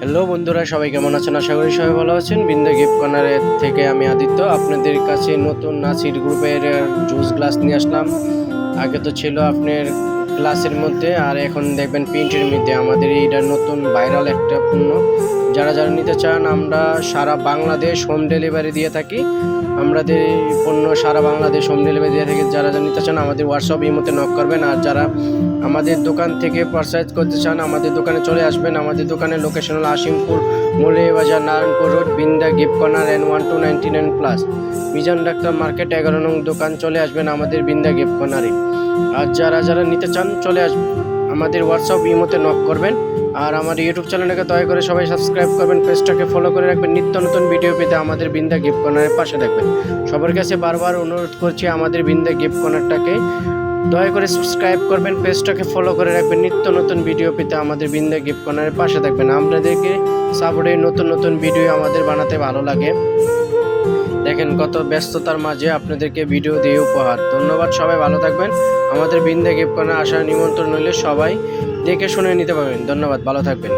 Hello বন্ধুরা, সবাই কেমন আছেন? আশা করি সবাই ভালো আছেন। বিন্দা গিফট কর্নারের থেকে আমি আদিত্য আপনাদের কাছে নতুন নাসির গ্রুপের জুস গ্লাস নিয়ে আসলাম। আগে তো ছিল আপনার গ্লাসের মধ্যে, আর এখন দেখবেন প্রিন্টের মধ্যে। আমাদের এইটা নতুন ভাইরাল একটা পণ্য। যারা যারা নিতে চান, আমরা সারা বাংলাদেশ হোম ডেলিভারি দিয়ে থাকি। আমাদের পণ্য সারা বাংলাদেশ হোম ডেলিভারি দিয়ে থাকি। যারা যারা নিতে চান আমাদের হোয়াটসঅ্যাপ ইমোতে নক করবেন। আর যারা আমাদের দোকান থেকে পারচেজ করতে চান আমাদের দোকানে চলে আসবেন। আমাদের দোকানের লোকেশন হল Asimpur, Moulvibazar, Narayanpur road, Binda gift corner N1299+, Mizan doctor market 11 নং দোকান। চলে আসবেন আমাদের বিন্দা গিফট কর্নারে। আর যারা যারা নিতে চান চলে আসবেন, আমাদের হোয়াটসঅ্যাপ ইমোতে নক করবেন। আর আমার ইউটিউব চ্যানেলটাকে দয়া করে সবাই সাবস্ক্রাইব করবেন, পেজটাকে ফলো করে রাখবেন। নিত্য নতুন ভিডিও পেতে আমাদের বিন্দা গিফট কর্নারের পাশে থাকবেন। সবার কাছে বারবার অনুরোধ করছি, আমাদের বিন্দা গিফট কর্নারটাকে দয়া করে সাবস্ক্রাইব করবেন, পেজটাকে ফলো করে রাখবেন। নিত্য নতুন ভিডিও পেতে আমাদের বিন্দা গিফট কর্নারের পাশে থাকবেন। আপনাদেরকে সাপোর্টে নতুন নতুন ভিডিও আমাদের বানাতে ভালো লাগে। দেখেন কত ব্যস্ততার মাঝে আপনাদেরকে ভিডিও দিয়ে উপহার। ধন্যবাদ, সবাই ভালো থাকবেন। আমাদের বিন্দা গিফট কর্নার আসার নিমন্ত্রণ হলে সবাই দেখে শুনে নিতে পারবেন। ধন্যবাদ, ভালো থাকবেন।